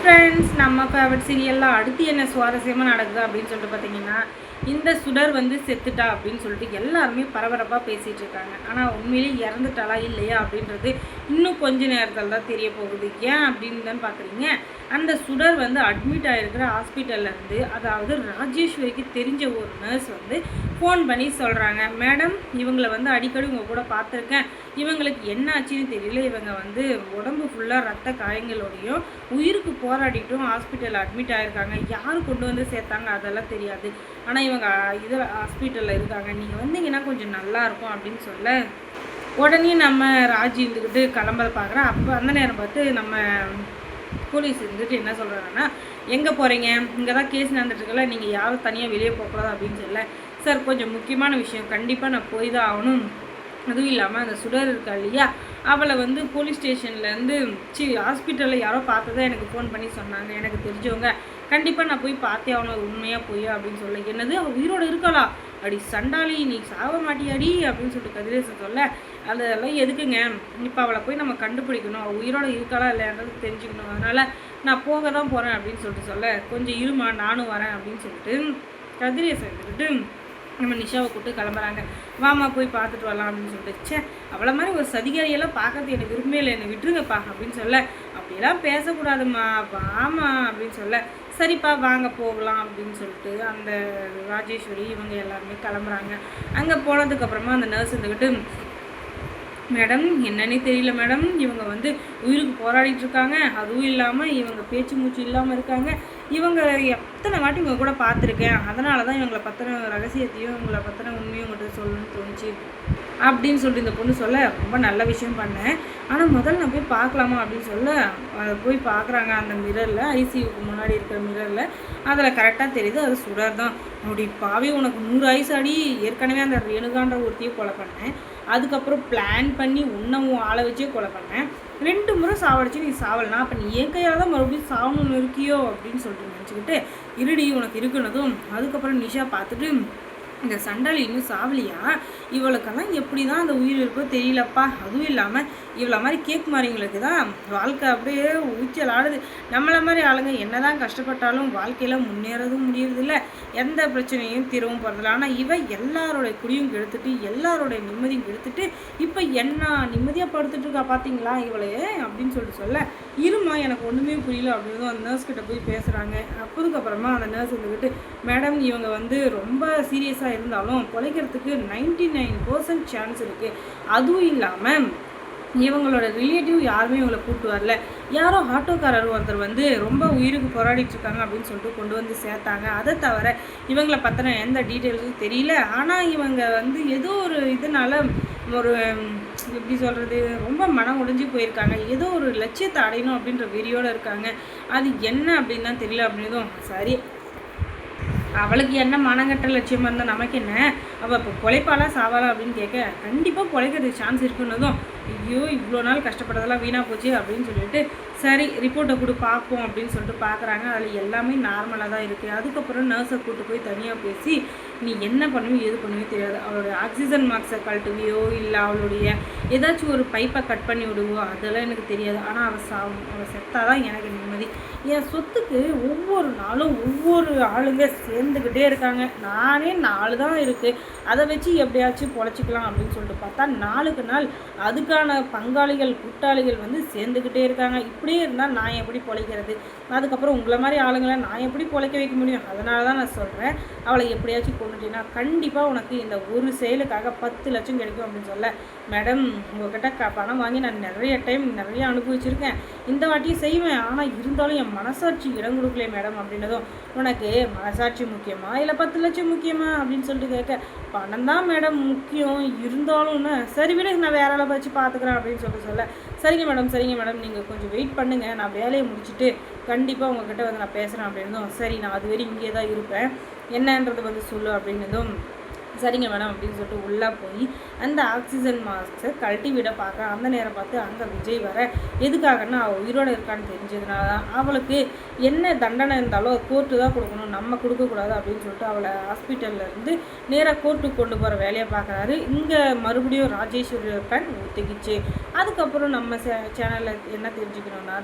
Friends, நம்ம favourite சீரியலில் அடுத்து என்ன சுவாரஸ்யமாக நடக்குது அப்படின்னு சொல்லிட்டு பார்த்தீங்கன்னா, இந்த சுடர் வந்து செத்துட்டா அப்படின்னு சொல்லிட்டு எல்லாருமே பரபரப்பாக பேசிகிட்டு இருக்காங்க. ஆனால் உண்மையிலே இறந்துட்டாளா இல்லையா அப்படின்றது இன்னும் கொஞ்ச நேரத்தில் தான் தெரிய போகுது. ஏன் அப்படின்னு தான் பார்க்குறீங்க, அந்த சுடர் வந்து அட்மிட் ஆகிருக்கிற ஹாஸ்பிட்டல்லேருந்து, அதாவது ராஜேஸ்வரிக்கு தெரிஞ்ச ஒரு நர்ஸ் வந்து ஃபோன் பண்ணி சொல்கிறாங்க, மேடம் இவங்களை வந்து அடிக்கடி உங்கள் கூட பார்த்துருக்கேன், இவங்களுக்கு என்ன ஆச்சுன்னு தெரியல, இவங்க வந்து உடம்பு ஃபுல்லாக ரத்த காயங்களோடையும் உயிருக்கு போராடிட்டும் ஹாஸ்பிட்டலில் அட்மிட் ஆகிருக்காங்க. யார் கொண்டு வந்து சேர்த்தாங்க அதெல்லாம் தெரியாது, ஆனால் இவங்க இதில் ஹாஸ்பிட்டலில் இருக்காங்க, நீங்கள் வந்தீங்கன்னா கொஞ்சம் நல்லாயிருக்கும் அப்படின்னு சொல்ல, உடனே நம்ம ராஜி இருந்துக்கிட்டு கிளம்புறத பார்க்குறேன். அப்போ அந்த நேரம் பார்த்து நம்ம போலீஸ் இருந்துட்டு என்ன சொல்கிறாங்கன்னா, எங்கே போகிறீங்க, இங்கே தான் கேஸ் நடந்துட்டுருக்கல, நீங்கள் யாரும் தனியாக வெளியே போகக்கூடாது அப்படின்னு சொல்ல, சார் கொஞ்சம் முக்கியமான விஷயம், கண்டிப்பாக நான் போய் தான் ஆகணும், அதுவும் இல்லாமல் அந்த சுடர் இருக்கா இல்லையா, அவளை வந்து போலீஸ் ஸ்டேஷன்லேருந்து ஹாஸ்பிட்டலில் யாரோ பார்த்ததா எனக்கு ஃபோன் பண்ணி சொன்னாங்க, எனக்கு தெரிஞ்சவங்க, கண்டிப்பாக நான் போய் பார்த்தே ஆகணும், அது உண்மையாக போய் அப்படின்னு சொல்ல, என்னது அவள் உயிரோடு இருக்காளா, அடி சண்டாளி நீ சாக மாட்டியாடி அப்படின்னு சொல்லிட்டு கதிரேசன் சொல்ல, அதெல்லாம் எதுக்குங்க, இப்போ அவளை போய் நம்ம கண்டுபிடிக்கணும், அவள் உயிரோடு இருக்காளா இல்லைன்றது தெரிஞ்சுக்கணும், அதனால் நான் போக தான் போகிறேன் அப்படின்னு சொல்லிட்டு சொல்ல, கொஞ்சம் இருமா நானும் வரேன் அப்படின்னு சொல்லிட்டு கதிரேசன் எடுத்துக்கிட்டு நம்ம நிஷாவை கூப்பிட்டு கிளம்புறாங்க. வாமா போய் பார்த்துட்டு வரலாம் அப்படின்னு சொல்லிட்டு, சே அவளை மாதிரி ஒரு சதிகாரியெல்லாம் பார்க்கறது எனக்கு விரும்பவே இல்லை, என்னை விட்டுருங்கப்பா அப்படின்னு சொல்ல, அப்படிலாம் பேசக்கூடாதும்மா வாமா அப்படின்னு சொல்ல, சரிப்பா வாங்க போகலாம் அப்படின்னு சொல்லிட்டு அந்த ராஜேஸ்வரி இவங்க எல்லாருமே கிளம்புறாங்க. அங்கே போனதுக்கப்புறமா அந்த நர்ஸ் இருந்துக்கிட்டு, மேடம் என்னன்னே தெரியல மேடம், இவங்க வந்து உயிருக்கு போராடிட்டு இருக்காங்க, அதுவும் இல்லாமல் இவங்க பேச்சு மூச்சு இல்லாமல் இருக்காங்க, இவங்க எத்தனை வாட்டி இவங்க கூட பார்த்துருக்கேன், அதனால தான் இவங்களை பற்றின ரகசியத்தையும் இவங்களை பற்றின உண்மையும் உங்கள்கிட்ட சொல்லணும்னு தோணுச்சு அப்படின்னு சொல்லிட்டு இந்த பொண்ணு சொல்ல, ரொம்ப நல்ல விஷயம் பண்ணேன், ஆனால் முதல்ல நான் போய் பார்க்கலாமா அப்படின்னு சொல்ல, அதை போய் பார்க்குறாங்க. அந்த மிரரில், ஐசியூக்கு முன்னாடி இருக்கிற மிரரில், அதில் கரெக்டாக தெரியுது அது சுடர் தான். அப்படி பாவி உனக்கு 100 ஆயுசு அடி, ஏற்கனவே அந்த ரேணுகான்ற ஒருத்தையே கொலை பண்ணேன், அதுக்கப்புறம் பிளான் பண்ணி உன்னை ஆளை வச்சே கொலை பண்ணேன், 2 முறை சாவடிச்சு நீ சாவலனா, அப்போ நீ என் கையால் தான் மறுபடியும் சாவணும்னு இருக்கியோ அப்படின்னு சொல்லிட்டு நினச்சிக்கிட்டு, இருடி உனக்கு இருக்குனதும் அதுக்கப்புறம் நிஷா பார்த்துட்டு, இந்த சண்டாளி இன்னும் சாவலியா, இவளுக்கெல்லாம் எப்படி தான் அந்த உயிர் இருக்கோ தெரியலப்பா, அதுவும் இல்லாமல் இவ்வளோ மாதிரி கேக் மாதிரிங்களுக்கு தான் வாழ்க்கை அப்படியே ஊச்சல் ஆடுது, நம்மளை மாதிரி ஆளுங்க என்ன தான் கஷ்டப்பட்டாலும் வாழ்க்கையில் முன்னேறதும் முடியறதில்ல, எந்த பிரச்சனையும் தீரவும் போகிறதில்ல, ஆனால் இவ எல்லாரோடைய குடியும் கெடுத்துட்டு எல்லாரோடைய நிம்மதியும் கெடுத்துட்டு இப்போ என்ன நிம்மதியாக படுத்துட்ருக்கா பார்த்தீங்களா இவளே அப்படின்னு சொல்லிட்டு சொல்ல, இருமா எனக்கு ஒன்றுமே புரியல அப்படின்னு அந்த நர்ஸ்கிட்ட போய் பேசுகிறாங்க. அப்போதுக்கப்புறமா அந்த நர்ஸ் வந்துக்கிட்டு, மேடம் இவங்க வந்து ரொம்ப சீரியஸாக இருந்தாலும் பொழைக்கிறதுக்கு 99% சான்ஸ் இருக்குது, அதுவும் இல்லாமல் இவங்களோட ரிலேட்டிவ் யாருமே இவங்களை கூப்பிட்டு வரல, யாரோ ஆட்டோக்காரர் ஒருத்தர் வந்து ரொம்ப உயிருக்கு போராடிட்டுருக்காங்க அப்படின்னு சொல்லிட்டு கொண்டு வந்து சேர்த்தாங்க, அதை தவிர இவங்களை பற்றின எந்த டீட்டெயில்ஸும் தெரியல, ஆனால் இவங்க வந்து ஏதோ ஒரு இதனால ஒரு எப்படி சொல்கிறது ரொம்ப மனம் உடைஞ்சு போயிருக்காங்க, ஏதோ ஒரு லட்சியத்தை அடையணும் அப்படின்ற வெறியோடு இருக்காங்க, அது என்ன அப்படின்னு தான் தெரியல அப்படின்னதும், சரி அவளுக்கு என்ன மனங்கட்ட லட்சியமாக இருந்தால் நமக்கு என்ன, அவள் இப்போ பொழைப்பாளா சாவாளா அப்படின்னு கேட்க, கண்டிப்பாக பொழைக்கிறதுக்கு சான்ஸ் இருக்குன்னதும், ஐயோ இவ்வளோ நாள் கஷ்டப்பட்டதெல்லாம் வீணாக போச்சு அப்படின்னு சொல்லிட்டு, சரி ரிப்போர்ட்டை கூட பார்ப்போம் அப்படின்னு சொல்லிட்டு பார்க்குறாங்க. அதில் எல்லாமே நார்மலாக தான் இருக்குது. அதுக்கப்புறம் நர்ஸை கூப்பிட்டு போய் தனியாக பேசி, நீ என்ன பண்ணுவோ எது பண்ணுவோ தெரியாது, அவளுடைய ஆக்சிஜன் மார்க்ஸை கழட்டுவியோ இல்லை அவளுடைய ஏதாச்சும் ஒரு பைப்பை கட் பண்ணி விடுவோ அதெல்லாம் எனக்கு தெரியாது, ஆனால் அவள் சாவும், அவள் செத்தாதான் எனக்கு நிம்மதி, என் சொத்துக்கு ஒவ்வொரு நாளும் ஒவ்வொரு ஆளுங்க சேர்ந்துக்கிட்டே இருக்காங்க, நானே 4 தான் இருக்குது, அதை வச்சு எப்படியாச்சும் பொழைச்சிக்கலாம் அப்படின்னு சொல்லிட்டு பார்த்தா 4க்கு நாள் அதுக்கான பங்காளிகள் கூட்டாளிகள் வந்து சேர்ந்துக்கிட்டே இருக்காங்க, இப்படியே இருந்தால் நான் எப்படி பொழைக்கிறது, அதுக்கப்புறம் உங்களை மாதிரி ஆளுங்களை நான் எப்படி பொழைக்க வைக்க முடியும், அதனால தான் நான் சொல்கிறேன், அவளை எப்படியாச்சும் கொண்டுட்டீங்கன்னா கண்டிப்பாக உனக்கு இந்த ஒரு செயலுக்காக 10 லட்சம் கிடைக்கும் அப்படின்னு சொல்ல, மேடம் உங்கள்கிட்ட பணம் வாங்கி நான் நிறைய டைம் நிறைய அனுபவிச்சிருக்கேன், இந்த வாட்டியும் செய்வேன், ஆனால் இருந்தாலும் என் மனசாட்சி இடம் கொடுக்கலையே மேடம் அப்படின்னதும், உனக்கு மனசாட்சி முக்கியமா இல்லை 10 லட்சம் முக்கியமா அப்படின்னு சொல்லிட்டு கேட்க, பணம் தான் மேடம் முக்கியம், இருந்தாலும்னு சரி விட நான் வேற ஆளை வச்சு பார்த்துக்கிறேன் அப்படின்னு சொல்லிட்டு சொல்ல, சரிங்க மேடம் நீங்கள் கொஞ்சம் வெயிட் பண்ணுங்கள், நான் வேலையை முடிச்சுட்டு கண்டிப்பாக உங்ககிட்ட வந்து நான் பேசுகிறேன் அப்படின்னதும், சரி நான் அது வரையும் இங்கே தான் இருப்பேன், என்னன்றது வந்து சொல்லு அப்படின்னதும், சரிங்க மேடம் அப்படின்னு சொல்லிட்டு உள்ளே போய் அந்த ஆக்சிஜன் மாஸ்க்கை கழட்டி விட பார்க்குறேன். அந்த நேரம் பார்த்து அங்கே விஜய் வர, எதுக்காகன்னா அவள் உயிரோடு இருக்கான்னு தெரிஞ்சதுனால தான், அவளுக்கு என்ன தண்டனை இருந்தாலும் கோர்ட்டு தான் கொடுக்கணும், நம்ம கொடுக்கக்கூடாது அப்படின்னு சொல்லிட்டு அவளை ஹாஸ்பிட்டல்லேருந்து நேராக கோர்ட்டுக்கு கொண்டு போகிற வேலையை பார்க்குறாரு. இங்கே மறுபடியும் ராஜேஸ்வரி பேன் ஒத்துக்கிச்சு. அதுக்கப்புறம் நம்ம சேனலில் என்ன தெரிஞ்சுக்கணும்னா,